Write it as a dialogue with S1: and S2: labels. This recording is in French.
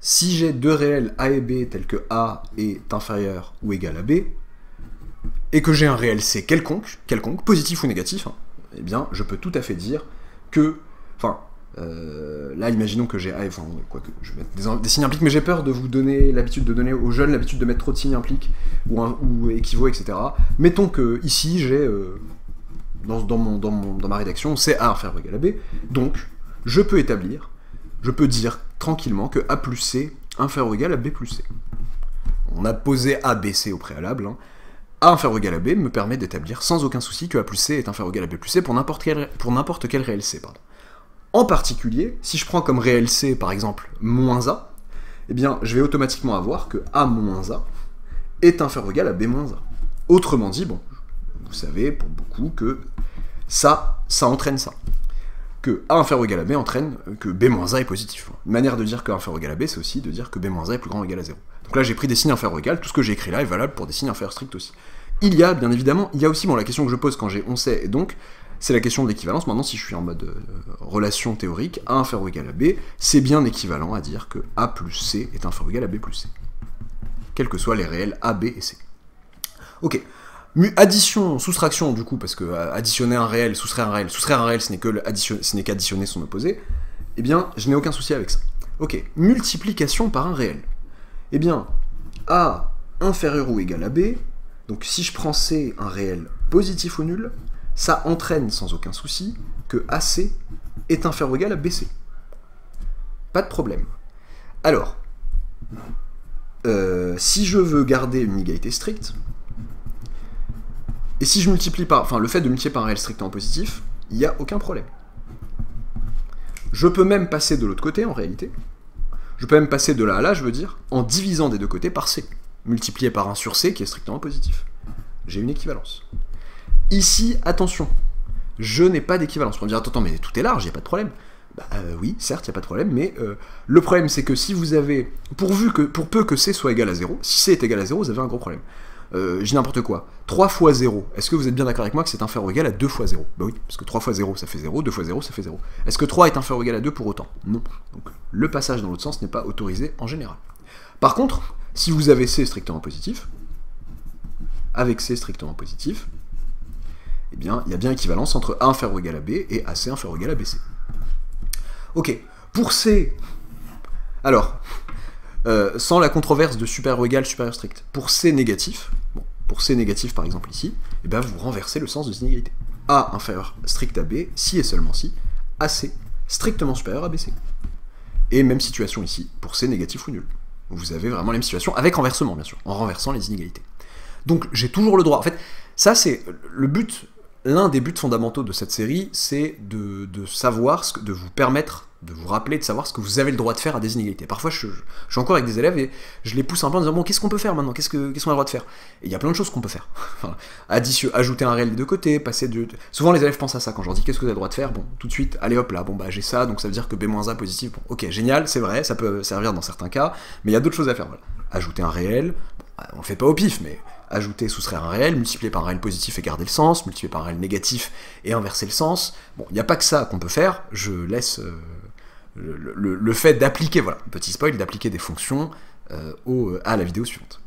S1: si j'ai deux réels A et B tels que A est inférieur ou égal à B, et que j'ai un réel C quelconque, positif ou négatif, hein, eh bien, je peux tout à fait dire que, enfin, là, imaginons que j'ai, enfin, quoi que, je vais mettre des signes impliques, mais j'ai peur de vous donner l'habitude de donner aux jeunes l'habitude de mettre trop de signes impliques ou équivaut, etc. Mettons que ici j'ai dans ma rédaction, c'est A inférieur ou égal à B, donc je peux dire tranquillement que A plus C inférieur ou égal à B plus C. On a posé A, B, C au préalable, hein. A inférieur ou égal à B me permet d'établir sans aucun souci que A plus C est inférieur ou égal à B plus C pour n'importe quel réel C. Pardon. En particulier, si je prends comme réel C, par exemple, moins A, eh bien, je vais automatiquement avoir que A moins A est inférieur ou égal à B moins A. Autrement dit, bon, vous savez, pour beaucoup, que ça entraîne ça. Que A inférieur ou égal à B entraîne que B moins A est positif. Une manière de dire que A inférieur ou égal à B, c'est aussi de dire que B moins A est plus grand ou égal à 0. Donc là, j'ai pris des signes inférieurs ou égal, tout ce que j'ai écrit là est valable pour des signes inférieurs stricts aussi. Bien évidemment, il y a aussi, bon, la question que je pose quand j'ai on sait, et donc, c'est la question de l'équivalence. Maintenant, si je suis en mode relation théorique, A inférieur ou égal à B, c'est bien équivalent à dire que A plus C est inférieur ou égal à B plus C. Quels que soient les réels A, B et C. Ok. Addition, soustraction, du coup, parce que additionner un réel, soustraire un réel, ce n'est qu'additionner son opposé, eh bien, je n'ai aucun souci avec ça. Ok. Multiplication par un réel. Eh bien, A inférieur ou égal à B, donc si je prends C un réel positif ou nul, ça entraîne sans aucun souci que AC est inférieur ou égal à BC. Pas de problème. Alors, si je veux garder une inégalité stricte, et si je multiplie par... Enfin, le fait de multiplier par un réel strictement positif, il n'y a aucun problème. Je peux même passer de l'autre côté, en réalité. Je peux même passer de là à là, je veux dire, en divisant des deux côtés par C. Multiplié par 1 sur C, qui est strictement positif. J'ai une équivalence. Ici, attention, je n'ai pas d'équivalence. On va me dire, attends, mais tout est large, il n'y a pas de problème. Bah oui, certes, il n'y a pas de problème, mais le problème, c'est que si vous avez... Pour peu que C soit égal à 0, si C est égal à 0, vous avez un gros problème. Je dis n'importe quoi. 3 fois 0, est-ce que vous êtes bien d'accord avec moi que c'est inférieur ou égal à 2 fois 0? Bah oui, parce que 3 fois 0, ça fait 0, 2 fois 0, ça fait 0. Est-ce que 3 est inférieur ou égal à 2 pour autant? Non. Donc le passage dans l'autre sens n'est pas autorisé en général. Par contre, si vous avez C strictement positif, avec C strictement positif, eh bien, il y a bien équivalence entre A inférieur ou égal à B et AC inférieur ou égal à BC. Ok, pour C, alors, sans la controverse de supérieur ou égal, supérieur strict, pour C négatif, bon, pour C négatif par exemple ici, eh bien, vous renversez le sens de cette inégalité. A inférieur strict à B, si et seulement si, AC strictement supérieur à BC. Et même situation ici, pour C négatif ou nul. Vous avez vraiment la même situation, avec renversement bien sûr, en renversant les inégalités. Donc j'ai toujours le droit, en fait, ça c'est le but, l'un des buts fondamentaux de cette série, c'est de savoir, de vous permettre, de vous rappeler, de savoir ce que vous avez le droit de faire à des inégalités. Parfois je suis encore avec des élèves et je les pousse un peu en disant, bon, qu'est-ce qu'on peut faire maintenant, qu'est-ce qu'on a le droit de faire? Et il y a plein de choses qu'on peut faire. Ajouter un réel des deux côtés, passer de... Souvent les élèves pensent à ça, quand je leur dis, qu'est-ce que vous avez le droit de faire? Bon, tout de suite, allez hop là, bon bah j'ai ça, donc ça veut dire que B-A positif, bon, ok, génial, c'est vrai, ça peut servir dans certains cas, mais il y a d'autres choses à faire, voilà. Ajouter un réel, bon, on le fait pas au pif, mais... ajouter, soustraire un réel, multiplier par un réel positif et garder le sens, multiplier par un réel négatif et inverser le sens. Bon, il n'y a pas que ça qu'on peut faire, je laisse le fait d'appliquer, voilà, petit spoil, d'appliquer des fonctions à la vidéo suivante.